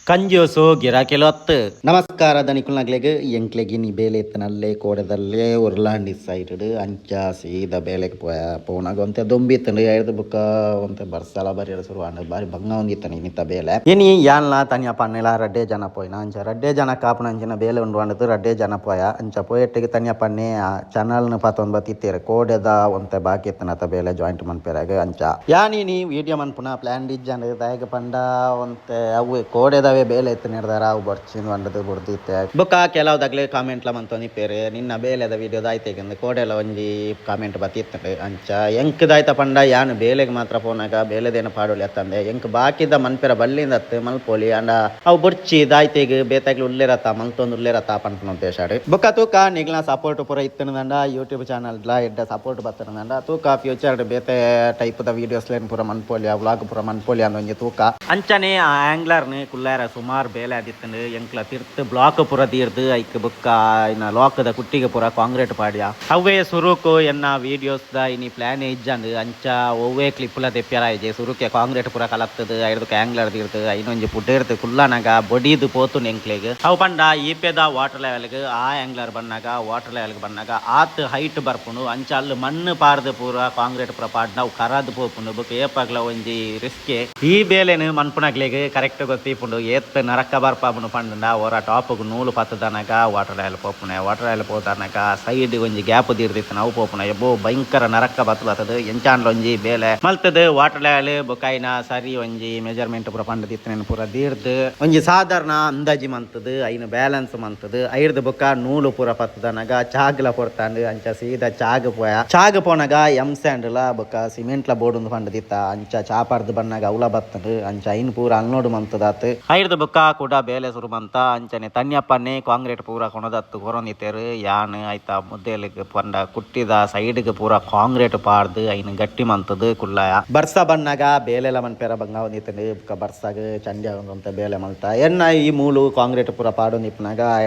ಕಂಜೂಸು ಗಿರಾಕಿಲೊತ್ತು ನಮಸ್ಕಾರ ದನಿಕುಲ್ನಗ್ಲೆಗ್ ಎಂಕ್ಲೆಗಿನಿ ಬೇಲೆ ಇತ್ತನಲ್ಲೇ ಕೋಡದಲ್ಲೇ ಉರ್ಲಾಂಡಿ ಸೈಡ್ ಅಂಚ ಸೀದ ಬೇಲೆಗೆ ಪೋನಾಗ ಒಂತೆ ದೊಂಬಿತ್ತಂಡು ಐದು ಬುಕ್ಕ ಒಂತೆ ಬರ್ಸಲ ಬರಿ ಶುರು ಅಂಡ್ ಬಾರಿ ಬಂಗ ಒಂದಿತ್ತನಿ ನಿಂತ ಬೇಲೆ ಏನಿ ಯಾನ್ಲ ತನಿಯ ಪನ್ನೆಲ ರಡ್ಡೆ ಜನ ಪೋಯ್ನ ಅಂಚ ರಡ್ಡೆ ಜನ ಕಾಪುನ ಅಂಚಿನ ಬೇಲೆ ಉಂಡು ಅಂಡದು ರಡ್ಡೆ ಜನ ಪೋಯ ಅಂಚ ಪೋಯಟ್ಟಿಗೆ ತನಿಯ ಪನ್ನೆ ಚಾನಲ್ನ ಪಾತೊಂದು ಬತ್ತಿತ್ತೇರೆ ಕೋಡೆದ ಒಂತೆ ಬಾಕಿ ಇತ್ತನತ ಬೇಲೆ ಜಾಯಿಂಟ್ ಮನ್ಪೆರಾಗ ಅಂಚ ಯಾನಿ ವಿಡಿಯೋ ಮನ್ಪುನ ಪ್ಲಾನ್ ಡಿಜ್ಜಂಡ್ ದಾಯಗ ಪಂಡ ಒಂತೆ ಅವು ಕೋಡೆದ ಬೇಲೆ ಎತ್ತು ನಿರ್ಧಾರ ಅವು ಬರ್ಚಿಂದು ಅಂಡದು ಬುಡ್ದಿತ್ತೆ ಬೊಕ್ಕ ಕೆಲವುದಾಗ್ಲೇ ಕಾಮೆಂಟ್ಲ ಮಂತೊಂದು ಪೇರೆ ನಿನ್ನ ಬೇಲೆದ ವಿಡಿಯೋದ ಆಯ್ತೆಗೆಂದು ಕೋಡೆಲ್ಲ ಒಂಜಿ ಕಾಮೆಂಟ್ ಬತ್ತಿತ್ತು ಅಂಚ ಎಂಕ್ದಾಯ್ತ ಪಂಡ ಯಾನು ಬೇಲೆಗೆ ಮಾತ್ರ ಪೋನಾಗ ಬೇಲೆದೇನು ಪಾಡೋಲಿ ಅತ್ತಂದೆ ಎಂಕ್ ಬಾಕಿದ ಮನ್ಪೆರ ಬಲ್ಲಿಂದ ಅತ್ತು ಮಲ್ಪೋಲಿ ಅಂಡ ಅವು ಬುಡ್ಚಿ ದಾಯ್ತೆಗೆ ಬೇತಾಗ್ಲಿ ಉಳ್ಳೇರತ್ತ ಮಲ್ತೊಂದು ಉಳ್ಳೇರತ್ತ ಪಂಪನ ಉದ್ದೇಶ ಬೊಕ್ಕ ತೂಕ ನಿಗ್ಲ ಸಪೋರ್ಟ್ ಪೂರ ಇತ್ತನದಂಡ ಯೂಟ್ಯೂಬ್ ಚಾನಲ್ ಎಡ್ಡ ಸಪೋರ್ಟ್ ಬತ್ತನದಂಡ ತೂಕ ಫ್ಯೂಚರ್ ಬೇತೆ ಟೈಪ್ದ ವಿಡಿಯೋಸ್ ಲೇನ್ ಪೂರ ಮನ್ಪೋಲಿ ವ್ಲಾಗ್ ಪೂರ ಮನ್ಪೋಲಿ ಅಂದೊಂಜಿ ತೂಕ ಅಂಚನೆ ಆ ಆಂಗ್ಲರ್ನ ಕುಲ್ಲಾರ ಸುಮಾರು ಬೇಲೆ ಆದಿತ್ತಂಡು ಎಂಕ್ಲ ತಿರ್ತ್ ಬ್ಲಾಕ್ ಪೂರ ತೀರ್ದು ಐಕ್ ಬುಕ್ಕ ಇನ್ನ ಲೋಕದ ಕುಟ್ಟಿಗೆ ಪೂರ ಕಾಂಕ್ರೀಟ್ ಪಾಡ್ಯ ಅವೇ ಸುರುಕು ಎನ್ನ ವಿಡಿಯೋಸ್ ದ ಇನಿ ಪ್ಲಾನ್ ಇಜ್ಜಂದು ಅಂಚ ಒವ್ವೇ ಕ್ಲಿಪ್ಲ ತೆಪ್ಪ್ಯಾರ ಇಜೆ ಸುರುಕೆ ಕಾಂಕ್ರೀಟ್ ಪೂರ ಕಲತ್ತದು ಐದಕ್ಕೆ ಆಂಗ್ಲರ್ ತೀರ್ದು ಐನೊಂಜಿ ಪುಡ್ಡೇರ್ದು ಕುಲ್ಲನಾಗ ಬೊಡಿದು ಪೋತು ಎಂಕ್ಲೆಗ್ ಅವು ಪಂಡ ಈಪೆದ ವಾಟರ್ ಲೆವೆಲ್ಗೆ ಆ ಆಂಗ್ಲರ್ ಬನ್ನಾಗ ವಾಟರ್ ಲೆವೆಲ್ಗೆ ಬನ್ನಾಗ ಆತ್ ಹೈಟ್ ಬರ್ಪುಂಡು ಅಂಚ ಅಲ್ಲಿ ಮಣ್ಣು ಪಾರ್ದು ಪೂರ ಕಾಂಕ್ರೀಟ್ ಪೂರ ಪಾಡ್ನ ಅವು ಕರದು ಪೋಪುಂಡು ಬುಕ್ ಏಪಾಗ್ಲ ಒಂಜಿ ರಿಸ್ಕೆ ಈ ಬೇಲೆನು ಮನ್ಪುನಗ್ಲೆಗ್ ಕರೆಕ್ಟ್ ಗೊತ್ತಿಪ್ಪುಂಡು ಏತ್ ನರಕ ಬರ್ಪಾಬುನು ಪಂಡ ಅವರ ಟಾಪ್ಗೆ ನೂಲು ಪತ್ತದನಗ ವಾಟರ್ ಆಯಿಲ್ ಪೋಪುನೆ ವಾಟರ್ ಆಯಿಲ್ ಪೋತನಗ ಸೈಡ್ ಒಂಜಿ ಗ್ಯಾಪ್ ದೀರ್ದಿತ್ತು ನಾವು ಪೋಪುನ ಎಬ್ಬೋ ಭಯಂಕರ ನರಕ ಬತ್ತದ ಎಂಚಾಂಡ್ಲ ಒಂಜಿ ಬೇಲೆ ಮಲ್ತದ ವಾಟರ್ ಆಯಿಲ್ ಬೊಕಾಯಿನ ಸರಿ ಒಂಜಿ ಮೆಜರ್ಮೆಂಟ್ ಪೂರ ಪಂಡದಿತ್ತನೇನು ಪೂರ ದೀರ್ದು ಒಂಜಿ ಸಾಧಾರಣ ಅಂದಾಜಿ ಮಂತದ ಐನು ಬ್ಯಾಲೆನ್ಸ್ ಮಂತದ ಐರ್ದು ಬೊಕ್ಕ ನೂಲು ಪೂರ ಪತ್ತದನಗ ಚಾಗ್ಲ ಪೊರ್ತಾಂಡು ಅಂಚ ಸೀದಾ ಚಾಗ್ ಪೋನಾಗ ಎಮ್ ಸ್ಯಾಂಡ್ಲ ಬೊಕ್ಕ ಸಿಮೆಂಟ್ಲ ಬೋರ್ಡ್ ಪಂಡದಿತ್ತ ಅಂಚ ಚಾಪಾರ್ದು ಬನ್ನಾಗ ಅವಲ ಬತ್ತಂಡು ಅಂಚ ಐನ್ ಪೂರ ಅಲ್ನೋಡು ಮಂತದಾತ್ ಐರ್ದು ಬೊಕ್ಕ ಕೂಡ ಬೇಲೆ ಸುರು ಮಂತ ಅಂಚನೆ ತನ್ಯಪ್ಪನ್ನೇ ಕಾಂಕ್ರೀಟ್ ಪೂರ ಕೊಣದತ್ತು ಕೊರೊಂದಿತ್ತೇರು ಯಾನ್ ಆಯ್ತಾ ಮುದ್ದೆಲಿಗೆ ಪಂಡ ಕುಟ್ಟಿದ ಸೈಡ್ಗೆ ಪೂರ ಕಾಂಕ್ರೀಟ್ ಪಾಡ್ದು ಐನು ಗಟ್ಟಿ ಮಂತದು ಕುಳ್ಳಾಯ ಬರ್ಸ ಬನ್ನಾಗ ಬೇಲೆಲ ಮನ್ಪೆರ ಬಂಗ ಒಂದಿತ್ತಂಡು ಬರ್ಸಾಗ ಚಂಡಿ ಅಂತ ಬೇಲೆ ಮಲ್ತ ಎನ್ನ ಈ ಮೂಲು ಕಾಂಕ್ರೀಟ್ ಪೂರ ಪಾಡು ನಿಪ್ಪನಾಗ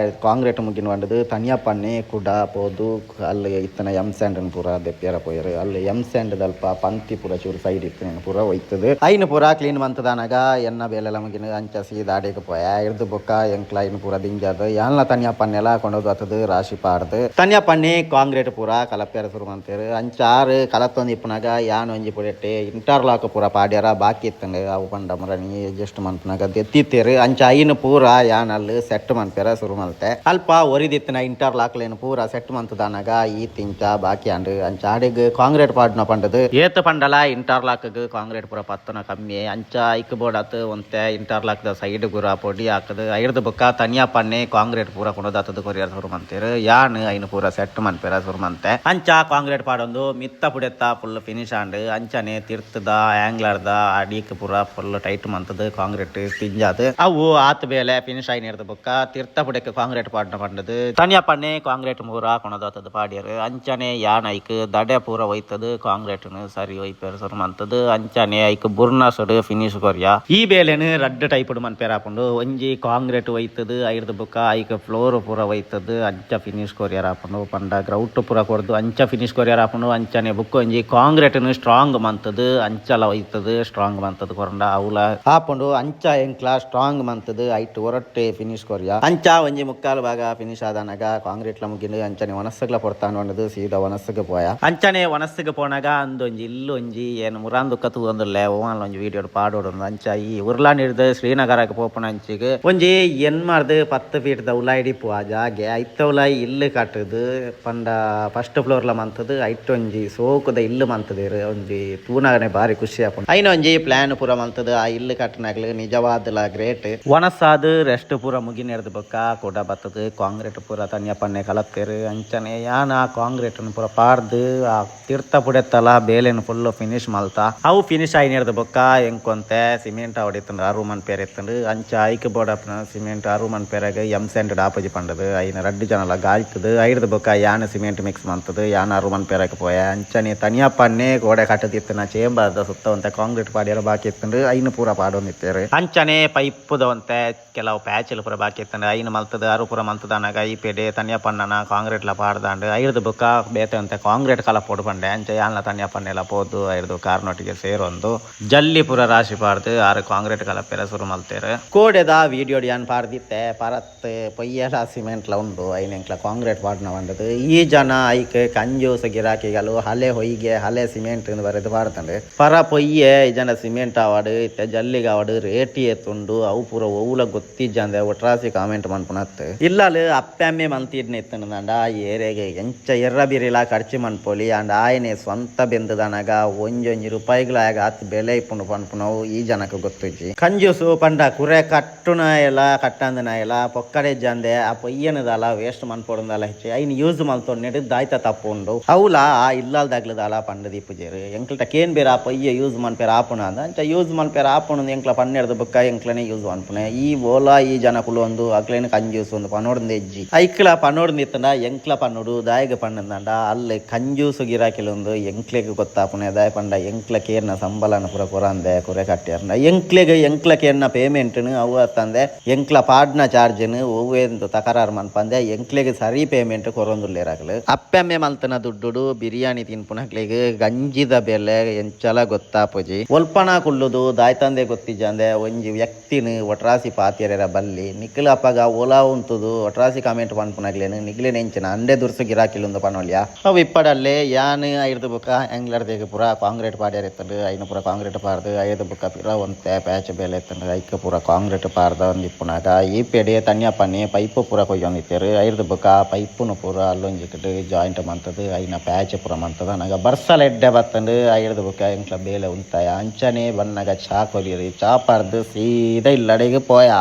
ಕಾಂಕ್ರೀಟ್ ಮುಗಿನ ಬಂಡದು ತನ್ಯಪ್ಪನ್ನೇ ಕುಡ ಪೋದು ಅಲ್ಲಿ ಇತ್ತನ ಎಮ್ ಸ್ಯಾಂಡ್ ಪೂರ ದೆಪ್ಪೇರ ಪೋಯರು ಅಲ್ಲಿ ಎಮ್ ಸ್ಯಾಂಡ್ ದಲ್ಪ ಪಂತಿ ಪೂರ ಚೂರು ಸೈಡ್ ಇತ್ತು ಪೂರ ಹೋಯ್ತದೆ ಐನು ಪೂರ ಕ್ಲೀನ್ ಮಂತದಾನಾಗ ಎನ್ನ ಬೇಲೆಲ ಮುಗಿನ ಅಂಚ ಸೀದಾ ಅಡಿಗೆ ಪೋಯ ಇರ್ದು ಬೊಕ್ಕ ಎಂಕ್ಲ ಇನ್ನು ಪೂರ ದಿಂಜಾದ ಯಾನ್ಲ ತನ್ಯ ಪನ್ನೆಲ ಕೊಂಡೋದು ಅತ್ತದು ರಾಶಿ ಪಾಡ್ದು ತನ್ಯ ಪನ್ನೆ ಕಾಂಕ್ರೀಟ್ ಪೂರ ಕಲಪ್ಪ್ಯಾರ ಶುರು ಮಂತೇರು ಅಂಚಾರು ಕಲತ್ತೊಂದು ಇಪ್ಪನಾಗ ಯಾನ್ ಒಂಜಿ ಪುಡೆಟ್ಟೆ ಇಂಟರ್ಲಾಕ್ ಪೂರ ಪಾಡ್ಯಾರ ಬಾಕಿ ಇತ್ತಂಗ ಅವು ಪಂಡ ಮರಣಿ ಅಡ್ಜಸ್ಟ್ ಮಂತ್ನಾಗ ಎತ್ತಿತ್ತೇರು ಅಂಚ ಐನು ಪೂರ ಯಾನ್ ಅಲ್ಲಿ ಸೆಟ್ ಮನ್ಪೇರ ಶುರು ಮಲ್ತೆ ಅಲ್ಪ ಒರಿದಿತ್ತಿನ ಇಂಟರ್ಲಾಕ್ ಲೇನು ಪೂರ ಸೆಟ್ ಮಂತದಾನಾಗ ಈ ತಿಂಚ ಬಾಕಿ ಅಂಡು ಅಂಚ ಆಡಿಗೆ ಕಾಂಕ್ರೀಟ್ ಪಾಡ್ನ ಪಂಡದು ಏತ್ ಪಂಡಲ ಇಂಟರ್ಲಾಕ್ ಕಾಂಕ್ರೀಟ್ ಪೂರ ಪತ್ತನ ಕಮ್ಮಿ ಅಂಚ ಐಕ್ ಬೋರ್ಡ್ ಆತು ಒಂತೆ ಇಂಟರ್ಲಾಕ್ ದ ಸೈಡ್ ಗುರ ಪೊಡಿ ಹಾಕದು ಐರ್ದು ಬೊಕ್ಕ ತನಿಯ ಪನ್ನೆ ಕಾಂಕ್ರೀಟ್ ಪೂರ ಕೊಡೋದಾತದು ಕೊರಿಯರ್ ಶುರು ಮಂತೇರು ಯಾನ್ ಐನು ಪೂರ ಸೆಟ್ ಮನ್ಪೇರ ಶುರು ಮಂತೆ ಅಂಚ ಕಾಂಕ್ರೀಟ್ ಪಾಡೊಂದು ಮಿತ್ತ ಪುಡೆತ್ತ ಫುಲ್ ಫಿನಿಶ್ ಆಂಡ್ ಅಂಚನೆ ತಿರ್ತದ ಆಂಗ್ಲರ್ದ ಅಡಿಕ್ ಪೂರ ಫುಲ್ ಟೈಟ್ ಮಂತದ ಕಾಂಕ್ರೀಟ್ ತಿಂಜಾದ ಅವು ಆತ್ ಬೇಲೆ ಫಿನಿಶ್ ಆಯ್ನ ಇರ್ದ ಬೊಕ್ಕ ತಿರ್ತ ಪುಡೆಕ್ ಕಾಂಕ್ರೀಟ್ ಪಾಡ್ನ ಪಂಡದು ತನಿಯ ಪನ್ನೆ ಕಾಂಕ್ರೀಟ್ ಮೂರ ಕೊಣದಾತದು ಪಾಡ್ಯರು ಅಂಚನೆ ಯಾನ್ ಐಕ್ ದಡೆ ಪೂರ ಒಯ್ತದು ಕಾಂಕ್ರೀಟ್ ಸರಿ ಒಯ್ಪೇರ ಶುರು ಮಂತದು ಅಂಚನೆ ಐಕ್ ಬುರ್ನ ಸೊಡು ಫಿನಿಶ್ ಕೊರಿಯ ಈ ಬೇಲೆನು ರಡ್ಡ್ ಟೈಪ್ ಮನ್ಪೇರ ಹಾಕೊಂಡು ಒಂಜಿ ಕಾಂಕ್ರೀಟ್ ಒಯ್ತದು ಐರ್ದು ಬುಕ್ಕ ಐಕ್ ಫ್ಲೋರ್ ಪೂರ ಒಯ್ತದು ಅಂಚ ಫಿನಿಶ್ ಕೊರಿಯರ್ ಹಾಕೊಂಡು ಪಂಡ ಗ್ರೌಟ್ ಪೂರ ಕೊಡ್ದು ಅಂಚ ಫಿನಿಶ್ ಕೊರಿಯರ್ ಹಾಕೊಂಡು ಅಂಚನೆ ಬುಕ್ ಒಂಜಿ ಕಾಂಕ್ರೀಟ್ ಸ್ಟ್ರಾಂಗ್ ಮಂತದು ಅಂಚಲ ಒಯ್ತದು ಸ್ಟ್ರಾಂಗ್ ಮಂತದು ಕೊರಂಡ ಅವಲ ಹಾಕೊಂಡು ಅಂಚ ಎಂಕ್ಲ ಸ್ಟ್ರಾಂಗ್ ಮಂತದು ಐಟ್ ಹೊರಟ್ಟೆ ಫಿನಿಶ್ ಕೊರಿಯ ಅಂಚ ಒಂಜಿ ಮುಕ್ಕಾಲು ಭಾಗ ಫಿನಿಶ್ ಆದನಾಗ ಕಾಂಕ್ರೀಟ್ಲ ಮುಗಿದು ಅಂಚನೆ ಒನಸ್ಸಗ್ಲ ಪೊಡ್ತಾನು ಅನ್ನೋದು ಸೀದಾ ಒನಸ್ಸಿಗೆ ಪೋಯ ಅಂಚನೆ ಒನಸ್ಸಿಗೆ ಪೋನಾಗ ಅಂದೊಂಜಿ ಇಲ್ಲು ಒಂಜಿ ಏನು ಮುರಾಂದು ಕತ್ತು ಒಂದುಲ್ಲೆ ಓವನ್ ಒಂಜಿ ವಿಡಿಯೋ ಪಾಡೋಡು ಅಂಚ ಈ ಉರ್ಲಾ ನಿರ್ದ ಶ್ರೀನಗರಕ್ಕೆ ಪೋಪನ ಅಂಚಿಗೆ ಒಂಜಿ ಎನ್ ಮಾಡ್ದು 10 ಫೀಟ್ ದ ಉಲಾಯಿಡಿ ಪೋವ ಜಾಗೆ ಐತ ಉಲಾಯಿ ಇಲ್ಲು ಕಟ್ಟದು ಪಂಡ ಫಸ್ಟ್ ಫ್ಲೋರ್ಲ ಮಂತದು ಐಟ್ ಒಂಜಿ ಸೋಕುದ ಇಲ್ಲು ಮಂತದೇರು ಒಂಜಿ ತೂನಾಗನೆ ಬಾರಿ ಖುಷಿ ಆಪುಂಡು ಐನ ಒಂಜಿ ಪ್ಲಾನ್ ಪೂರ ಮಂತದು ಆ ಇಲ್ಲು ಕಟ್ಟನಾಗ್ಲು ನಿಜವಾದಲ ಗ್ರೇಟ್ ಒನಸಾದು ರೆಸ್ಟ್ ಪೂರ ಮುಗಿನೆರ್ದು ಬೊಕ್ಕ ಕೂಡ ಬತ್ತದು ಕಾಂಕ್ರೀಟ್ ಪೂರ ತನ್ಯ ಪನ್ನೆ ಕಲತ್ತೇರು ಅಂಚನೆ ಯಾನ ಕಾಂಕ್ರೀಟ್ ಪೂರ ಪಾರ್ದು ಆ ತೀರ್ಥ ಪುಡೆತ್ತಲ ಬೇಲೆನು ಫುಲ್ ಫಿನಿಶ್ ಮಲ್ತ ಅವು ಫಿನಿಶ್ ಆಯ್ನಿರ್ದು ಬೊಕ್ಕ ಎಂಕೊಂತೆ ಸಿಮೆಂಟ್ ಹೊಡಿತಂಡು ಆರು ಮನ್ ಪೇರ್ ಎತ್ತಂಡು ಅಂಚ ಐಕ್ ಬೋರ್ಡ್ ಅಪ್ನ ಸಿಮೆಂಟ್ ಆರು ಮನ್ ಪೇರಾಗ ಎಮ್ ಸ್ಯಾಂಡ್ ಆಪಜಿ ಪಂಡದು ಐನ ರಡ್ಡು ಜನಲ ಗಾಯ್ತದು ಐರ್ದು ಬೊಕ್ಕ ಯಾನ ಸಿಮೆಂಟ್ ಮಿಕ್ಸ್ ಮಂತದು ಯಾನ ಆರು ಮನ್ ಪೇರಾಗ ಪೋಯ ಅಂಚನೆ ತನಿಯ ಪನ್ನೆ ಗೋಡೆ ಕಟ್ಟದಿತ್ತನ ಚೇಂಬರ್ದ ಸುತ್ತ ಒಂತೆ ಕಾಂಕ್ರೀಟ್ ಪಾಡ್ಯಾರ ಬಾಕಿ ಇತ್ತಂಡು ಐನು ಪೂರ ಪಾಡೊಂದಿತ್ತೇರು ಅಂಚನೆ ಪೈಪುದ ಒಂತೆ ಕೆಲವು ಪ್ಯಾಚಲ್ ಪೂರ ಬಾಕಿ ಇತ್ತಂಡು ಐನು ಮಲ್ತದು ಆರು ಪೂರ ಮಂತದಾನಾಗ ಈ ಪೇಡೆ ತನಿಯ ಪನ್ನನ ಕಾಂಕ್ರೀಟ್ಲ ಪಾಡ್ದಾಂಡು ಐರ್ದು ಬೊಕ್ಕ ಬೇತೆ ಒಂತೆ ಕಾಂಕ್ರೀಟ್ ಕಲ ಪೊಡು ಪಂಡೆ ಅಂಚ ಯಾನ್ಲ ತನಿಯ ಪನ್ನೆಲ ಪೋದು ಐರ್ದು ಕಾರ್ನೊಟ್ಟಿಗೆ ಸೇರೊಂದು ಜಲ್ಲಿ ಪೂರ ರಾಶಿ ಪಾಡ್ದು ಆರು ಕಾಂಕ್ರೀಟ್ ಕಲ ಪೆರ ಶುರು ಮಲ್ತೇರು ಕೋಡೆದ ವಿಡಿಯೋಡಿಯಾನ್ ಪಾರ್ದಿತ್ತೆ ಪರತ್ ಪೊಯ್ಯಲ ಸಿಮೆಂಟ್ಲ ಉಂಡು ಐನೆಂಕ್ಲ ಕಾಂಕ್ರೀಟ್ ಪಾಡ್ನ ಬಂದದ್ದು ಈ ಜನ ಐಕ್ ಕಂಜೂಸ ಗಿರಾಕಿಗಳು ಹಲೆ ಹೊಯ್ಗೆ ಹಲೆ ಸಿಮೆಂಟ್ ಬರೆದು ಪಾಡ್ತಂಡು ಪರ ಪೊಯ್ಯೆ ಈ ಜನ ಸಿಮೆಂಟ್ ಆವಾಡು ಇತ್ತೆ ಜಲ್ಲಿಗೆ ಆವಾಡು ರೇಟಿ ಎತ್ತುಂಡು ಅವು ಪೂರ ಒವ್ಲ ಗೊತ್ತಿಜ್ಜಂದೆ ಒಟ್ರಾಸಿ ಕಾಮೆಂಟ್ ಮನ್ಪುನತ್ ಇಲ್ಲಲು ಅಪ್ಪಮ್ಮೆ ಮಂತಿಡ್ನ ಎತ್ತಂಡ ಏರೆಗೆ ಎಂಚ ಎರ್ರ ಬಿರಿಲ ಖರ್ಚು ಮನ್ಪೊಲಿ ಅಂಡ್ ಆಯನೆ ಸ್ವಂತ ಬೆಂದದನಗ ಒಂಜೊಂಜಿ ರೂಪಾಯಿಗಳಾಗ ಹತ್ತು ಬೆಲೆ ಇಪ್ಪುಂಡು ಪನ್ಪುನವು ಈ ಜನಕ್ಕೆ ಗೊತ್ತಿಜ್ಜಿ ಕಂಜೂಸು ಪಂಡ ಕುರೆ ಕಟ್ಟುನ ಎಲ್ಲ ಕಟ್ಟಂದನ ಎಲ್ಲ ಪೊಕ್ಕಡೆ ಜಂದೆ ಆ ಪೊಯ್ಯನದಲ್ಲ ವೇಸ್ಟ್ ಮನ್ಪೊಡದಲ್ಲ ಹೆಚ್ಚಿ ಐನ್ ಯೂಸ್ ಮಲ್ತೊಂಡು ದಾಯ್ತ ತಪ್ಪುಂಡು ಅವಲ ಆ ಇಲ್ಲಲ್ದಾಗ್ಲದಲ್ಲ ಪಂಡ ದೀಪುಜೇರು ಎಂಕ್ಲಟ ಕೇನ್ ಬೇರೆ ಆ ಪೊಯ್ಯ ಯೂಸ್ ಮನ್ಪೇರ ಆಪುನ ಅಂದ ಅಂಚ ಯೂಸ್ ಮನ್ಪೇರ ಆಪುಣ ಎಂಕ್ಲ ಪನ್ನೆರ್ದು ಬುಕ್ಕ ಎಂಕ್ಲನೆ ಯೂಸ್ ಮನ್ಪುನೆ ಈ ಓಲಾ ಈ ಜನ ಕುಲೊಂದು ಅಕ್ಲೇನು ಕಂಜೂಸ್ ಒಂದು ಪನ್ನೋಡ್ದು ಎಜ್ಜಿ ಐಕ್ಲ ಪನ್ನೋಡ್ದು ಇತ್ತಂಡ ಎಂಕ್ಲ ಪನ್ನೋಡು ದಾಯಿಗೆ ಪಣ್ಣಂದ ಅಲ್ಲಿ ಕಂಜೂಸು ಗಿರಾಕಿಲೊಂದು ಎಂಕ್ಲೆಗೆ ಗೊತ್ತಾಪುನೆ ದಾಯ ಪಂಡ ಎಂಕ್ಲಕೇರ್ನ ಸಂಬಳನ ಪೂರ ಕೊರಂದೆ ಕುರೆ ಕಟ್ಟಿರ್ನ ಎಂಕ್ಲಕೇರ್ನ ಪೇಮೆಂಟ್ನು ಅವು ತಂದೆ ಎಂಕ್ಲ ಪಾಡ್ನ ಚಾರ್ಜ್ನು ಒವ್ವೇಂದು ತಕರಾರು ಮನ್ಪಂದೆ ಎಂಕ್ಲೆಗೆ ಸರಿ ಪೇಮೆಂಟ್ ಕೊರೊಂದುಲ್ಲೇರಾಗಲು ಅಪ್ಪೆಮ್ಮೆ ಮಲ್ತನ ದುಡ್ಡು ಬಿರಿಯಾನಿ ತಿನ್ಪುನಕ್ಲೆಗೆ ಗಂಜಿದ ಬೆಲೆ ಎಂಚಲ ಗೊತ್ತಾಪುಜಿ ಒಲ್ಪನ ಕುಲ್ಲುದು ದಾಯ್ತಂದೆ ಗೊತ್ತಿಜಂದೆ ಒಂಜಿ ವ್ಯಕ್ತಿನ ಒಟ್ರಾಸಿ ಪಾತಿಯರ ಬಲ್ಲಿ ನಿಖಿಲ ಅಪ್ಪಗ ಓಲಾ ಉಂತುದು ಒಟ್ರಾಸಿ ಕಾಮೆಂಟ್ ಪನ್ಪುನಕ್ಲೇನು ನಿಖಿಲೆ ನೆಂಚಿನ ಅಂಡೆ ದುರ್ಸು ಗಿರಾಕಿಲೊಂದು ಪನೊಲ್ಯ ಅವು ಇಪ್ಪಡಲ್ಲೇ ಯಾನ್ ಐದು ಬುಕ್ಕ ಎಂಗ್ಲರ್ದೇಗೆ ಪೂರ ಕಾಂಕ್ರೀಟ್ ಪಾಡ್ಯಾರ ಎತ್ತಂಡು ಐನು ಪೂರ ಕಾಂಕ್ರೀಟ್ ಪಾರ್ದು ಐದು ಬುಕ್ಕ ಪಿರ ಒಂತೆ ಪ್ಯಾಚ್ ಬೇಲೆ ಎತ್ತಂಡು ಐಕ ಪೂರ ಕಾಂಕ್ರೀಟ್ ಪಾರ್ದ ಒಂದು ಇಪ್ಪುನಾಗ ಈ ಪೆಡೆ ತನ್ಯಪ್ಪನಿ ಪೈಪು ಪೂರ ಕೊಯ್ಯೊಂದಿತ್ತೇರು ಐದು ಬುಕ್ಕ ಪೈಪುನು ಪೂರ ಅಲ್ಲೊಂಜಿಕ್ಕಿಟ್ಟು ಜಾಯಿಂಟ್ ಮಂತದ್ದು ಐನ ಪ್ಯಾಚ್ ಪೂರ ಮಂತದ ನಾಗ ಬರ್ಸಲ ಎಡ್ಡೆ ಬತ್ತಂಡು ಐದು ಬುಕ್ಕ ಎಂಕ್ಲ ಬೇಲೆ ಉಂತಾಯ ಅಂಚನೆ ಬನ್ನಗ ಚಾ ಕೊರಿಯರಿ ಚಾ ಪಾರ್ದು ಸೀದಾ ಇಲ್ಲಡೆಗೆ ಪೋಯ.